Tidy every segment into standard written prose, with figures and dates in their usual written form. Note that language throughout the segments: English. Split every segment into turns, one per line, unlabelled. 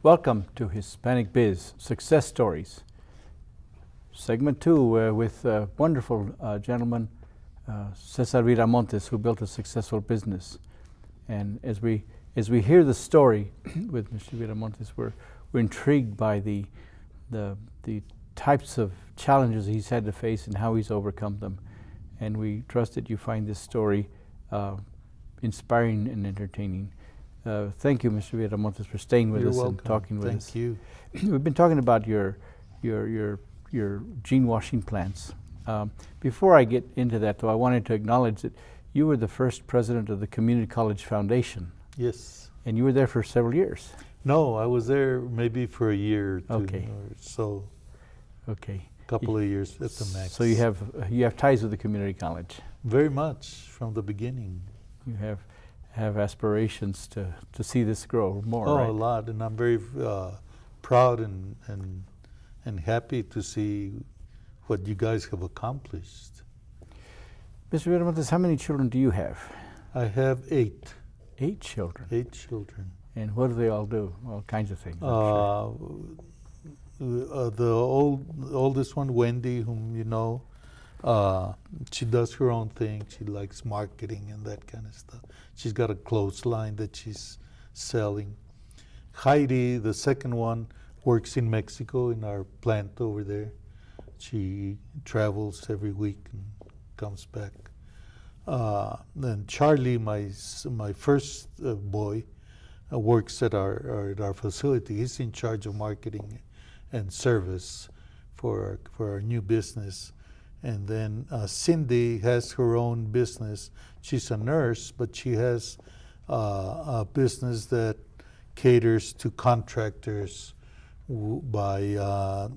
Welcome to Hispanic Biz Success Stories. Segment 2 with a wonderful gentleman, Cesar Viramontes, who built a successful business. And as we hear the story with Mr. Viramontes, we're intrigued by the types of challenges he's had to face and how he's overcome them. And we trust that you find this story inspiring and entertaining. Thank you, Mr. Viramontes, for staying with us and talking with us.
Thank you.
We've been talking about your gene washing plants. Before I get into that, though, I wanted to acknowledge that you were the first president of the Community College Foundation.
Yes.
And you were there for several years.
No, I was there maybe for a year or two.
Okay.
Or so.
Okay.
Couple of years at the max.
So you have ties with the community college.
Very much from the beginning.
You have aspirations to see this grow more.
Oh,
right?
a lot, and I'm very proud and happy to see what you guys have accomplished.
Mr. Viramontes, how many children do you have?
I have 8.
8 children.
8 children.
And what do they all do? All kinds of things.
The oldest one, Wendy, whom you know, she does her own thing. She likes marketing and that kind of stuff. She's got a clothesline that she's selling. Heidi, the second one, works in Mexico in our plant over there. She travels every week and comes back. Then Charlie, my first boy, works at our facility. He's in charge of marketing and service for our new business. And then Cindy has her own business. She's a nurse, but she has a business that caters to contractors by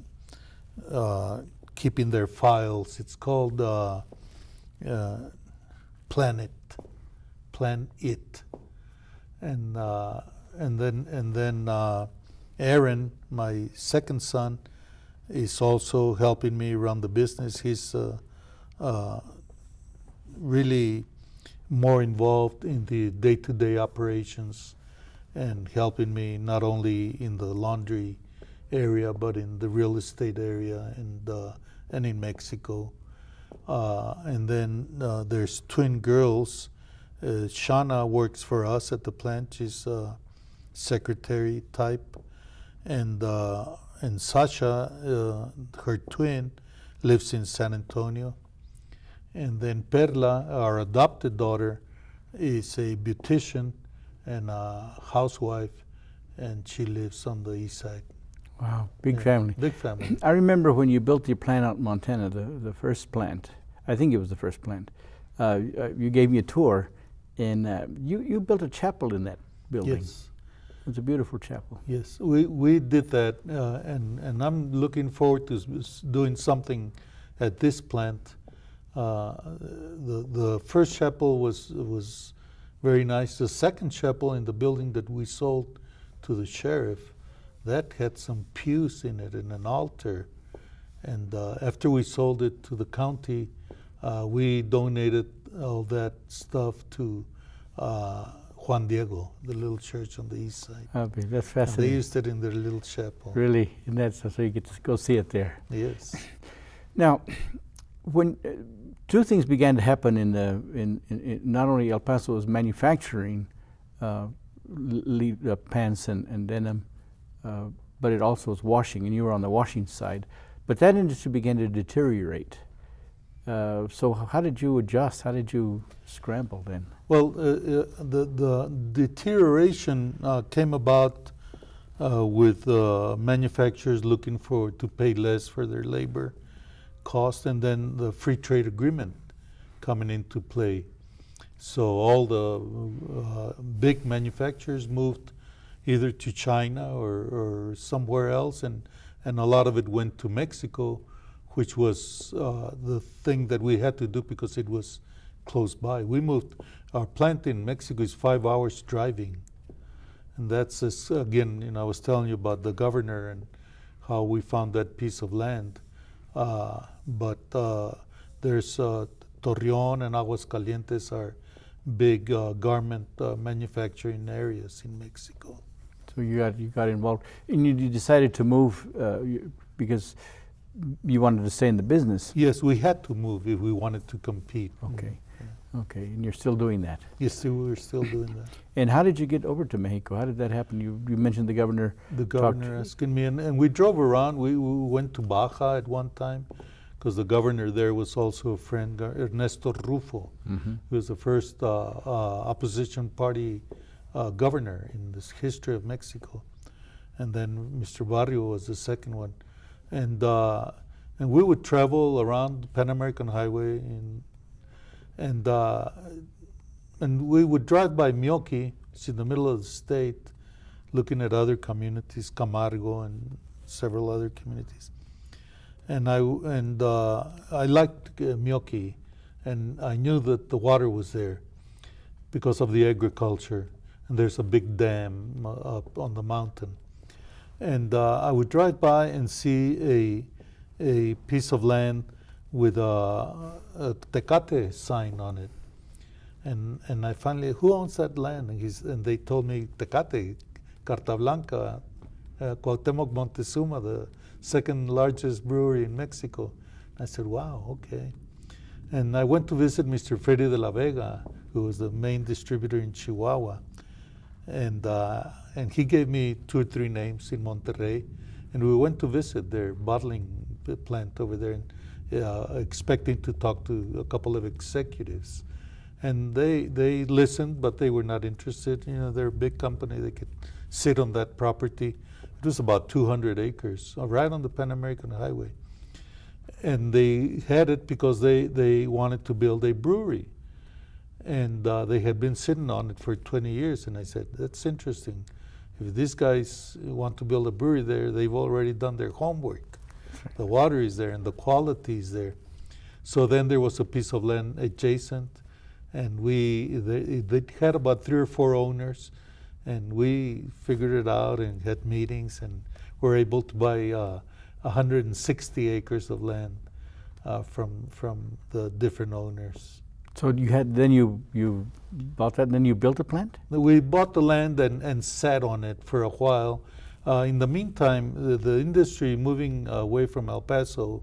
keeping their files. It's called Plan It. And then Aaron, my second son, is also helping me run the business. He's really more involved in the day-to-day operations and helping me not only in the laundry area but in the real estate area and in Mexico. And then there's twin girls. Shauna works for us at the plant. She's a secretary type. And Sasha, her twin, lives in San Antonio. And then Perla, our adopted daughter, is a beautician and a housewife, and she lives on the east side.
Wow, big family.
Big family.
I remember when you built your plant out in Montana, the first plant. I think it was the first plant. You gave me a tour, and you built a chapel in that building.
Yes.
It's a beautiful chapel.
Yes, we did that, and I'm looking forward to doing something at this plant. The first chapel was very nice. The second chapel in the building that we sold to the sheriff, that had some pews in it and an altar. And after we sold it to the county, we donated all that stuff to Juan Diego, the little church on the east side.
Okay, that's
And
fascinating.
they used it in their little chapel.
Really, and that's so you get to go see it there.
Yes.
Now, when two things began to happen in not only El Paso was manufacturing pants and denim, but it also was washing, and you were on the washing side. But that industry began to deteriorate. So how did you adjust? How did you scramble then?
Well, the deterioration came about with manufacturers looking to pay less for their labor cost, and then the free trade agreement coming into play. So all the big manufacturers moved either to China or somewhere else, and a lot of it went to Mexico, which was the thing that we had to do because it was close by. We moved, our plant in Mexico is 5 hours driving. And that's, again, I was telling you about the governor and how we found that piece of land. But there's Torreon and Aguascalientes are big garment manufacturing areas in Mexico.
So you got involved, and you decided to move because you wanted to stay in the business.
Yes, we had to move if we wanted to compete.
Okay, okay, and you're still doing that.
Yes, we're still doing that.
And how did you get over to Mexico? How did that happen? You mentioned the governor.
The governor asking me, and we drove around. We went to Baja at one time because the governor there was also a friend, Ernesto Rufo, who was the first opposition party governor in this history of Mexico. And then Mr. Barrio was the second one. And we would travel around the Pan American Highway, and we would drive by Mioki, it's in the middle of the state, looking at other communities, Camargo and several other communities. And I liked Mioki, and I knew that the water was there because of the agriculture, and there's a big dam up on the mountain. And I would drive by and see a piece of land with a Tecate sign on it. And I finally, who owns that land? And they told me, Tecate, Carta Blanca, Cuauhtémoc Montezuma, the second largest brewery in Mexico. I said, wow, okay. And I went to visit Mr. Freddy de la Vega, who was the main distributor in Chihuahua. And he gave me 2 or 3 names in Monterrey. And we went to visit their bottling plant over there, and expecting to talk to a couple of executives. And they listened, but they were not interested. You know, they're a big company. They could sit on that property. It was about 200 acres, right on the Pan American Highway. And they had it because they wanted to build a brewery. And they had been sitting on it for 20 years. And I said, that's interesting. If these guys want to build a brewery there, they've already done their homework. The water is there and the quality is there. So then there was a piece of land adjacent. And they had about 3 or 4 owners. And we figured it out and had meetings and were able to buy 160 acres of land from the different owners.
So you bought that, and then you built a plant?
We bought the land and sat on it for a while. In the meantime, the industry moving away from El Paso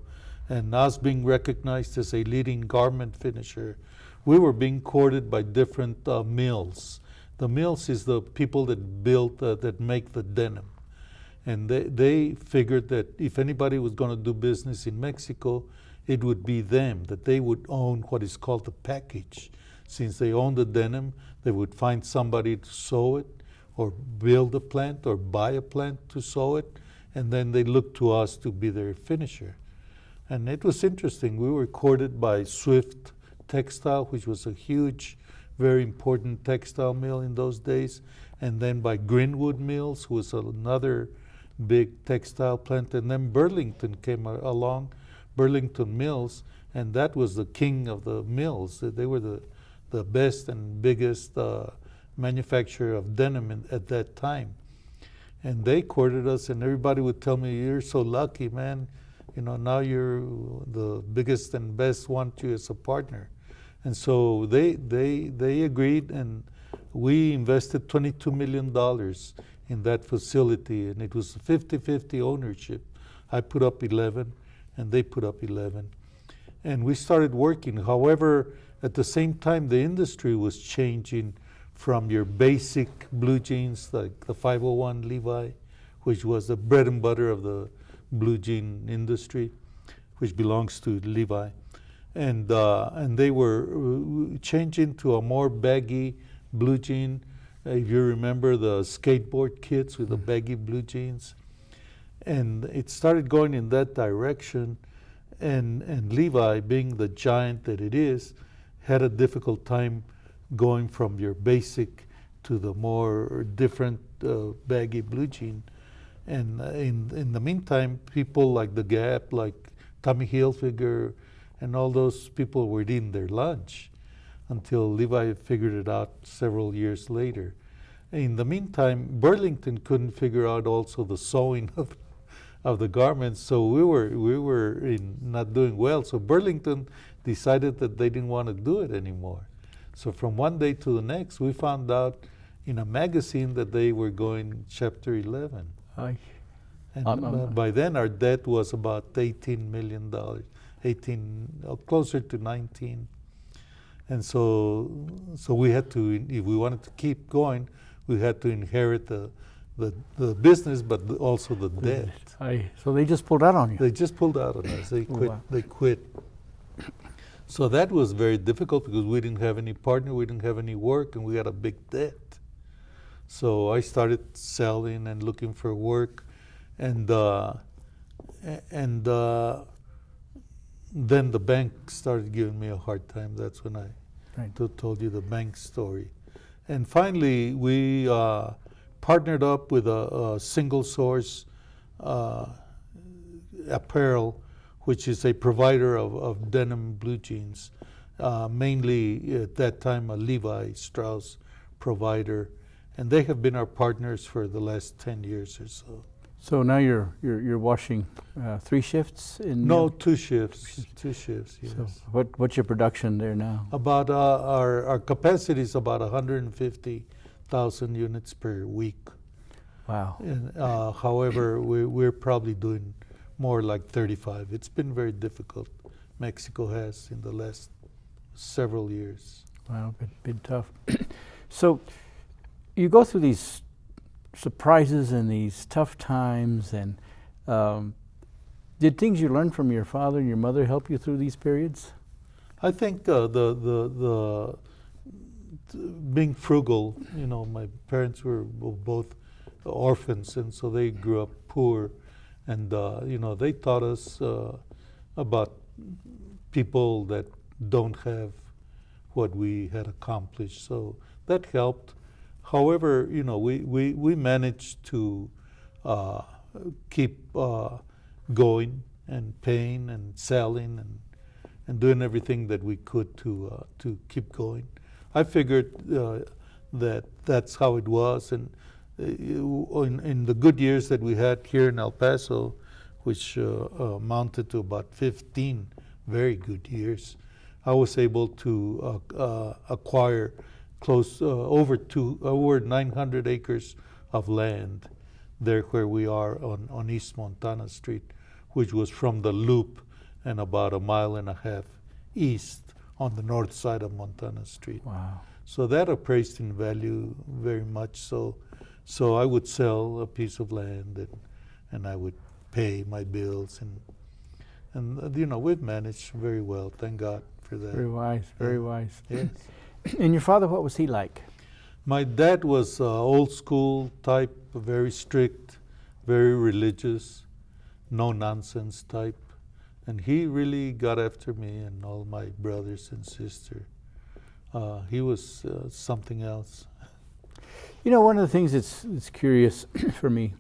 and us being recognized as a leading garment finisher, we were being courted by different mills. The mills is the people that build, that make the denim. And they figured that if anybody was going to do business in Mexico, it would be them, that they would own what is called the package. Since they own the denim, they would find somebody to sew it, or build a plant, or buy a plant to sew it, and then they looked to us to be their finisher. And it was interesting. We were courted by Swift Textile, which was a huge, very important textile mill in those days, and then by Greenwood Mills, who was another big textile plant, and then Burlington came along, Burlington Mills, and that was the king of the mills. They were the best and biggest manufacturer of denim at that time. And they courted us, and everybody would tell me, you're so lucky, man. You know, now you're the biggest and best, want you as a partner. And so they agreed, and we invested $22 million in that facility, and it was 50-50 ownership. I put up 11, and they put up 11. And we started working. However, at the same time, the industry was changing from your basic blue jeans, like the 501 Levi, which was the bread and butter of the blue jean industry, which belongs to Levi. And they were changing to a more baggy blue jean. If you remember the skateboard kids with the baggy blue jeans. And it started going in that direction. And Levi, being the giant that it is, had a difficult time going from your basic to the more different baggy blue jean. And in the meantime, people like The Gap, like Tommy Hilfiger, and all those people were eating their lunch until Levi figured it out several years later. In the meantime, Burlington couldn't figure out also the sewing of the garments, so we were not doing well. So Burlington decided that they didn't want to do it anymore. So from one day to the next, we found out in a magazine that they were going Chapter 11.
Aye.
And by then our debt was about $18 million, 18, closer to 19. And so we had to, if we wanted to keep going, we had to inherit the business, but also the debt.
Aye. So they just pulled out on you.
They just pulled out on us. They quit.
Wow.
They quit. So that was very difficult because we didn't have any partner, we didn't have any work, and we had a big debt. So I started selling and looking for work, and then the bank started giving me a hard time. That's when I told you the bank story. And finally, we partnered up with a single source apparel, which is a provider of denim blue jeans, mainly at that time a Levi Strauss provider, and they have been our partners for the last 10 years or so.
So now you're washing 3 shifts in?
No, 2 shifts. 2 shifts. Yes.
So what's your production there now?
About our capacity is about 150,000 units per week.
Wow.
And, however, we're probably doing more like 35. It's been very difficult. Mexico has in the last several years.
Wow, been tough. So you go through these surprises and these tough times, and did things you learned from your father and your mother help you through these periods?
I think the being frugal. You know, my parents were both orphans, and so they grew up poor, and you know, they taught us about people that don't have what we had accomplished. So that helped. However, you know, we managed to keep going and paying and selling and doing everything that we could to keep going. I figured that that's how it was, and in the good years that we had here in El Paso, which amounted to about 15 very good years, I was able to acquire over 900 acres of land there where we are on East Montana Street, which was from the Loop and about 1.5 miles east on the north side of Montana Street.
Wow.
So that appraised in value very much. So I would sell a piece of land and I would pay my bills, and you know, we've managed very well. Thank God for that.
Very wise, very wise.
Yes.
And your father, what was he like?
My dad was old school type, very strict, very religious, no nonsense type. And he really got after me and all my brothers and sisters. He was something else.
You know, one of the things that's curious for me,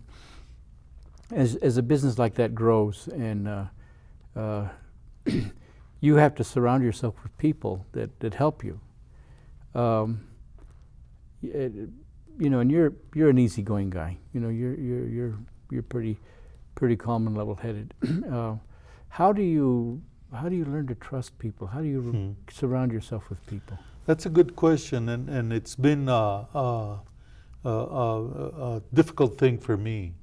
as a business like that grows, and you have to surround yourself with people that help you. You know, and you're an easygoing guy. You know, you're pretty calm and level-headed. How do you learn to trust people? How do you surround yourself with people?
That's a good question, and it's been a difficult thing for me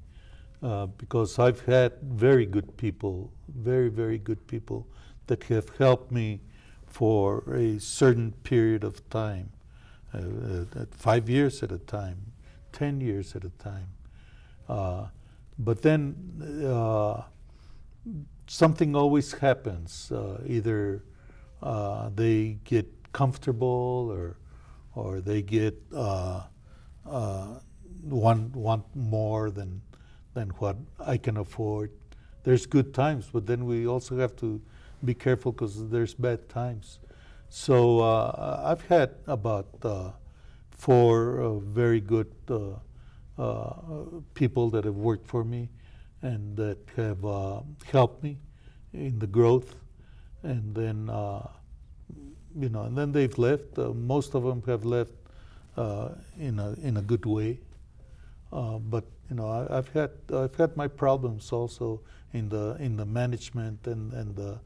because I've had very good people, very, very good people that have helped me for a certain period of time, 5 years at a time, 10 years at a time. But then something always happens. Either they get comfortable or they get want more than what I can afford. There's good times, but then we also have to be careful because there's bad times. So I've had about 4 very good people that have worked for me and that have helped me in the growth, and then you know, and then they've left. Most of them have left in a good way, but you know, I've had my problems also in the management and the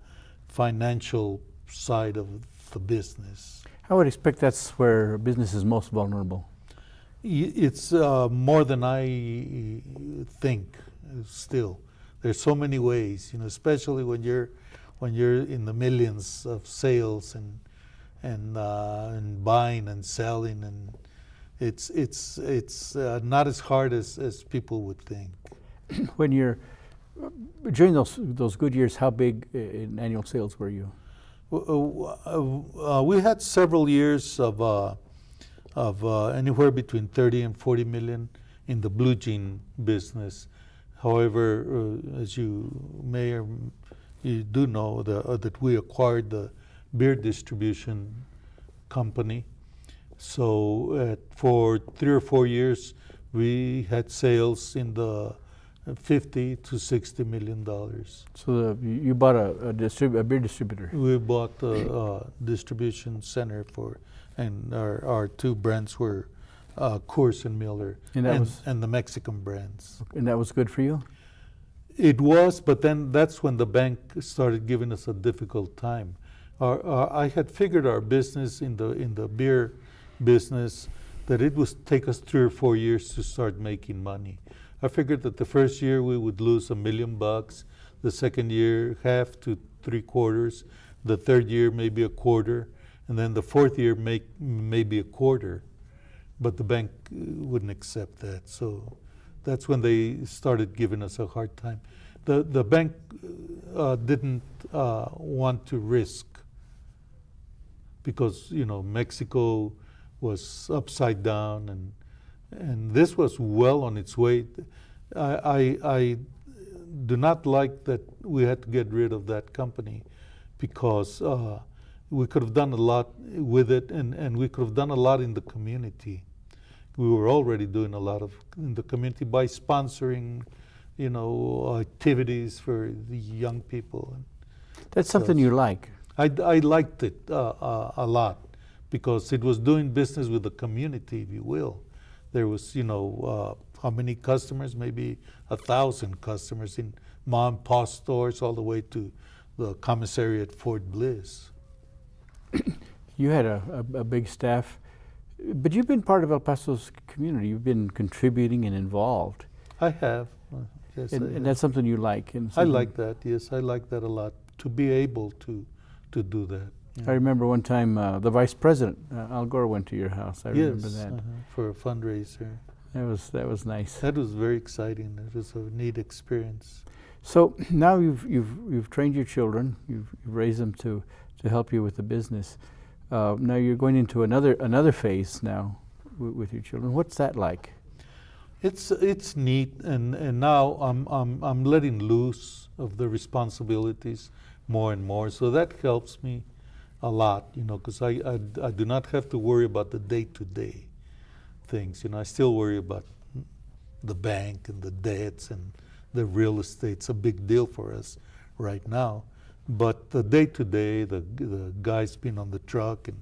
financial side of the business.
I would expect that's where business is most vulnerable.
It's more than I think. Still, there's so many ways, especially when you're in the millions of sales and buying and selling, and it's not as hard as people would think.
When you're during those good years, how big in annual sales were you?
We had several years of anywhere between 30 and 40 million in the blue jean business. However, as you may or you do know, that we acquired the beer distribution company. So for 3 or 4 years, we had sales in the 50 to 60 million dollars.
So you bought a beer distributor.
We bought a distribution center and our two brands were Coors and Miller, and the Mexican brands.
And that was good for you?
It was, but then that's when the bank started giving us a difficult time. I had figured our business in the beer business that it would take us 3 or 4 years to start making money. I figured that the first year we would lose $1 million, the second year half to 3/4, the third year maybe a quarter, and then the fourth year maybe a quarter. But the bank wouldn't accept that, so that's when they started giving us a hard time. The bank didn't want to risk because Mexico was upside down and this was well on its way. I do not like that we had to get rid of that company because we could have done a lot with it and we could have done a lot in the community. We were already doing a lot in the community by sponsoring, activities for the young people.
That's something you like.
I liked it a lot because it was doing business with the community, if you will. There was, how many customers? Maybe 1,000 customers in mom and pop stores all the way to the commissary at Fort Bliss.
You had a big staff, but you've been part of El Paso's community. You've been contributing and involved.
I have. Yes,
and that's something you like. And
I like that, yes. I like that a lot, to be able to do that.
I remember one time the vice president, Al Gore, went to your house. I remember that.
For a fundraiser.
That was nice.
That was very exciting. It was a neat experience.
So now you've trained your children. You've raised them to help you with the business. Now you're going into another phase now with your children. What's that like?
It's neat, and now I'm letting loose of the responsibilities more and more. So that helps me a lot, because I do not have to worry about the day-to-day things. I still worry about the bank and the debts and the real estate's a big deal for us right now. But the day-to-day, the guys being on the truck and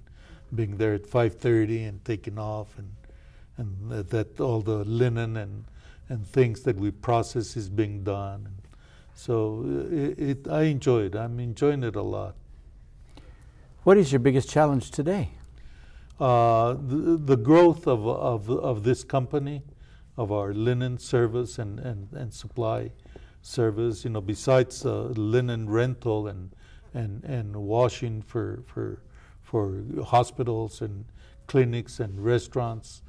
being there at 5:30 and taking off, and that all the linen and things that we process is being done. And so I enjoy it. I'm enjoying it a lot.
What is your biggest challenge today?
The growth of this company, of our linen service and supply service. Besides linen rental and washing for hospitals and clinics and restaurants.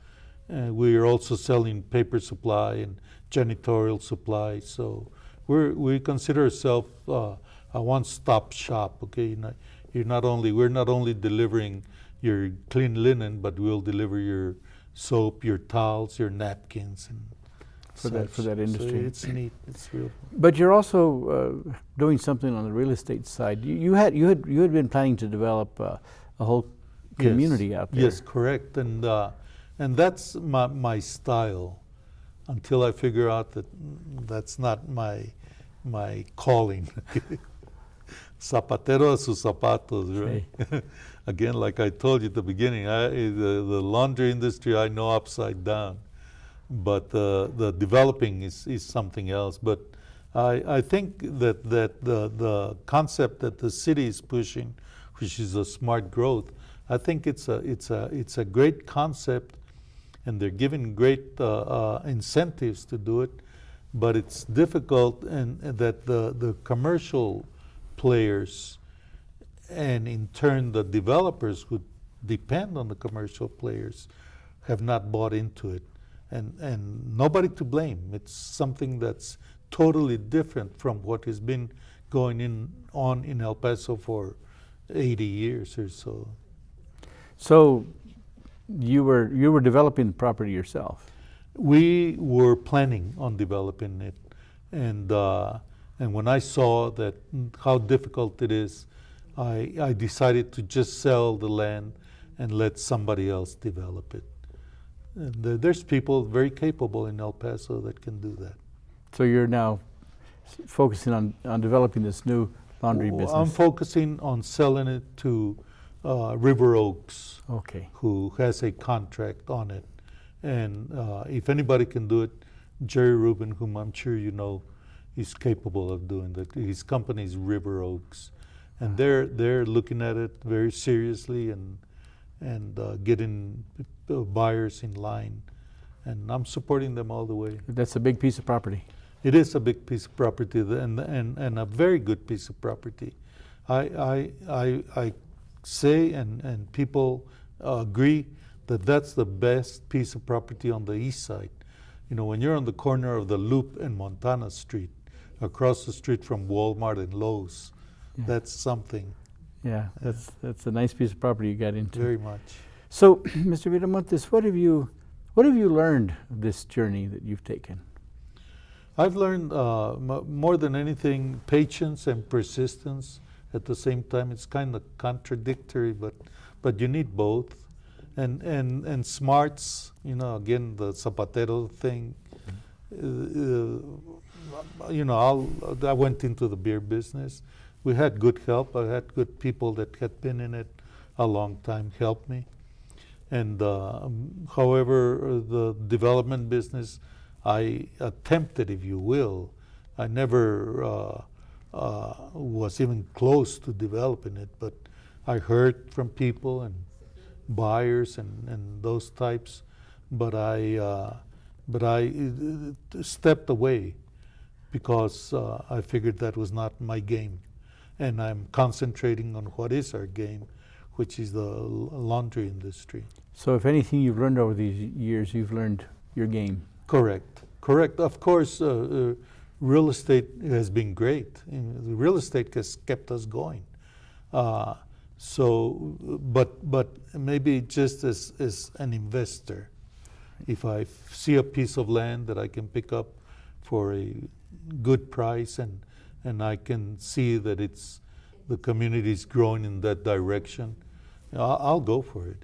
We are also selling paper supply and janitorial supply. So we consider ourselves a one-stop shop. Okay, we're not only delivering your clean linen, but we'll deliver your soap, your towels, your napkins, and
for that industry.
So it's neat. It's real.
But you're also doing something on the real estate side. You had been planning to develop a whole community out there.
Yes, correct. And that's my style until I figure out that that's not my calling. Zapatero a sus zapatos, right? Again, like I told you at the beginning, the laundry industry I know upside down, but the developing is something else. But I think that the concept that the city is pushing, which is a smart growth, I think it's a great concept and they're given great incentives to do it, but it's difficult, and that the commercial players, and in turn the developers who depend on the commercial players, have not bought into it, and nobody to blame. It's something that's totally different from what has been going on in El Paso for 80 years or so.
So you were developing the property yourself.
We were planning on developing it, and when I saw that how difficult it is, I decided to just sell the land and let somebody else develop it. And there's people very capable in El Paso that can do that.
So you're now focusing on developing this new laundry business.
I'm focusing on selling it to River Oaks,
Okay.
who has a contract on it. And if anybody can do it, Jerry Rubin, whom I'm sure you know, is capable of doing that. His company is River Oaks, and they're looking at it very seriously and getting buyers in line. And I'm supporting them all the way.
That's a big piece of property.
It is a big piece of property, and a very good piece of property. I say, and people agree, that that's the best piece of property on the east side. You know, when you're on the corner of the Loop and Montana Street, across the street from Walmart and Lowe's,
Yeah.
that's something.
Yeah, that's a nice piece of property you got into.
Very much.
So, Mr. Viramontes, what have you learned of this journey that you've taken?
I've learned more than anything, patience and persistence at the same time. It's kind of contradictory, but you need both. And smarts, you know, again, the Zapatero thing. You know, I went into the beer business. We had good help. I had good people that had been in it a long time help me. And however, the development business, I attempted, if you will. I never was even close to developing it, but I heard from people and buyers and those types, but I stepped away because I figured that was not my game, and I'm concentrating on what is our game, which is the laundry industry.
So, if anything you've learned over these years, you've learned your game.
Correct. Of course, real estate has been great. Real estate has kept us going. But maybe just as an investor, if I see a piece of land that I can pick up for a good price, and I can see that the community is growing in that direction, I'll go for it.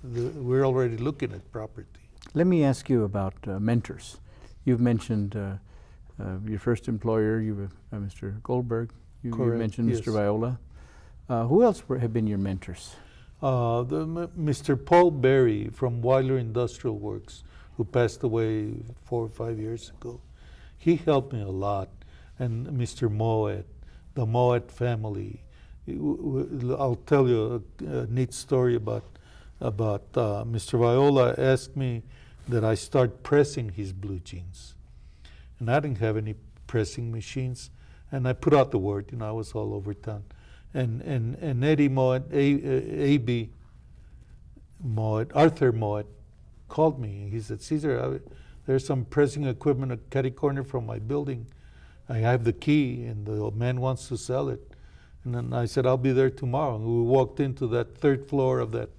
We're already looking at property.
Let me ask you about mentors. You've mentioned your first employer, Mr. Goldberg. You
Correct,
mentioned
yes.
Mr. Viola. Who else have been your mentors?
Mr. Paul Berry from Weiler Industrial Works, who passed away 4 or 5 years ago. He helped me a lot. And Mr. Moet, the Moet family. I'll tell you a neat story about Mr. Viola asked me that I start pressing his blue jeans. And I didn't have any pressing machines. And I put out the word, you know, I was all over town. And Eddie Moet, A.B. Moet, Arthur Moet, called me. He said, Cesar, there's some pressing equipment at Catty Corner from my building. I have the key, and the man wants to sell it. And then I said, I'll be there tomorrow. And we walked into that third floor of that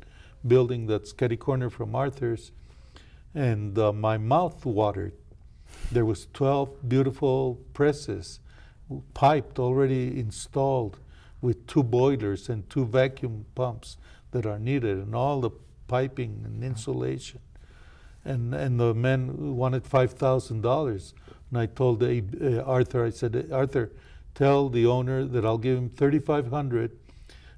building that's Catty Corner from Arthur's, and my mouth watered. There was 12 beautiful presses, piped, already installed, with 2 boilers and 2 vacuum pumps that are needed, and all the piping and insulation. And the man wanted $5,000. And I told Arthur, I said, Arthur, tell the owner that I'll give him $3,500,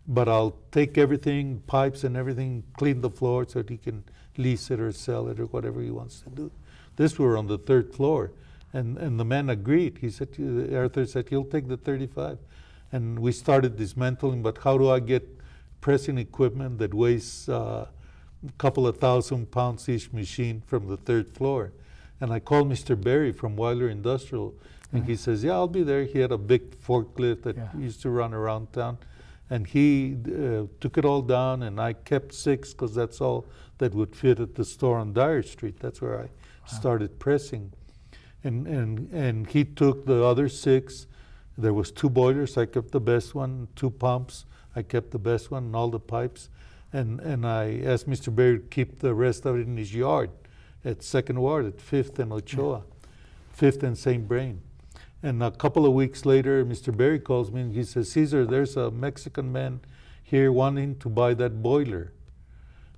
but I'll take everything, pipes and everything, clean the floor so that he can lease it or sell it or whatever he wants to do. This were on the 3rd floor. And the man agreed. He said, Arthur said, he'll take the 35. And we started dismantling, but how do I get pressing equipment that weighs couple of 1,000 pounds each machine from the third floor. And I called Mr. Berry from Weiler Industrial, and he says, yeah, I'll be there. He had a big forklift that used to run around town. And he took it all down, and I kept 6 because that's all that would fit at the store on Dyer Street. That's where I started pressing. And he took the other 6. There was 2 boilers. I kept the best one. 2 pumps. I kept the best one, and all the pipes. And I asked Mr. Berry to keep the rest of it in his yard at 2nd Ward at 5th and Ochoa, 5th and St. Brain. And a couple of weeks later, Mr. Berry calls me and he says, Cesar, there's a Mexican man here wanting to buy that boiler.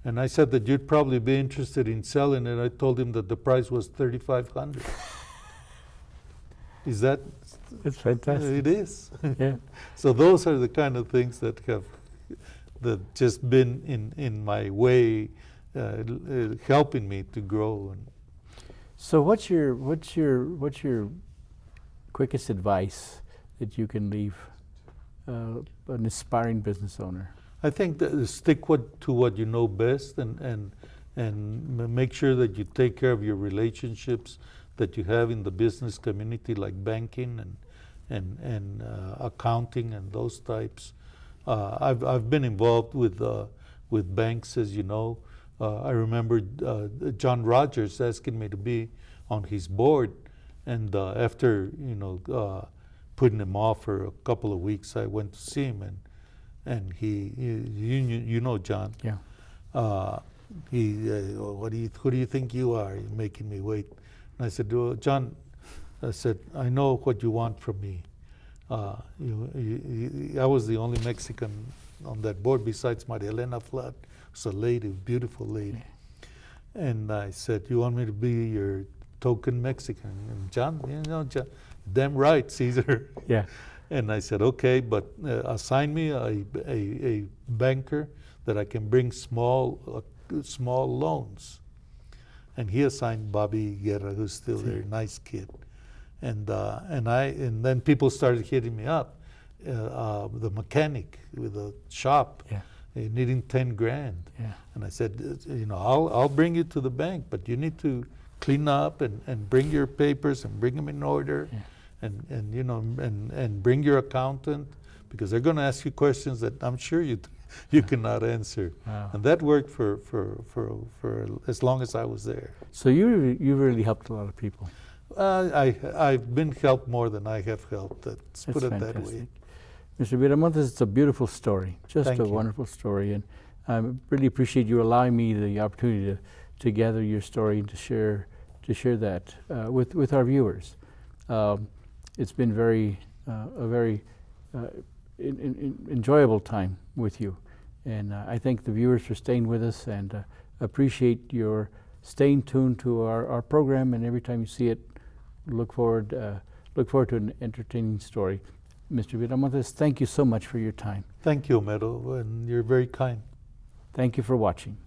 And I said that you'd probably be interested in selling it. I told him that the price was $3,500. Is that?
It's fantastic.
It is.
Yeah.
So those are the kind of things that have just been in my way, helping me to grow. And
So what's your quickest advice that you can leave an aspiring business owner?
I think that stick to what you know best, and make sure that you take care of your relationships that you have in the business community, like banking and accounting and those types. I've been involved with banks, as you know. I remember John Rogers asking me to be on his board, and after putting him off for a couple of weeks, I went to see him, and you know John.
Yeah.
Who do you think you are? You're making me wait. And I said, well, John, I said, I know what you want from me. I was the only Mexican on that board besides Maria Elena Flood. It's a lady, beautiful lady. Yeah. And I said, you want me to be your token Mexican? And John, John, damn right, Cesar.
Yeah.
And I said, okay, but assign me a banker that I can bring small loans. And he assigned Bobby Guerra, who's still there, nice kid. And then people started hitting me up. The mechanic with a shop, needing $10,000. Yeah. And I said, I'll bring you to the bank, but you need to clean up and bring your papers and bring them in order, and bring your accountant, because they're going to ask you questions that I'm sure you cannot answer. Wow. And that worked for as long as I was there.
So you really helped a lot of people.
I've been helped more than I have helped. Let's put it
fantastic.
That way.
Mr. Viramontes, it's a beautiful story, just a wonderful story, and I really appreciate you allowing me the opportunity to gather your story and to share that with our viewers. It's been a very enjoyable time with you, and I thank the viewers for staying with us, and appreciate your staying tuned to our program, and every time you see it, look forward to an entertaining story. Mr. Viramontes, thank you so much for your time.
Thank you, Homero, and you're very kind.
Thank you for watching.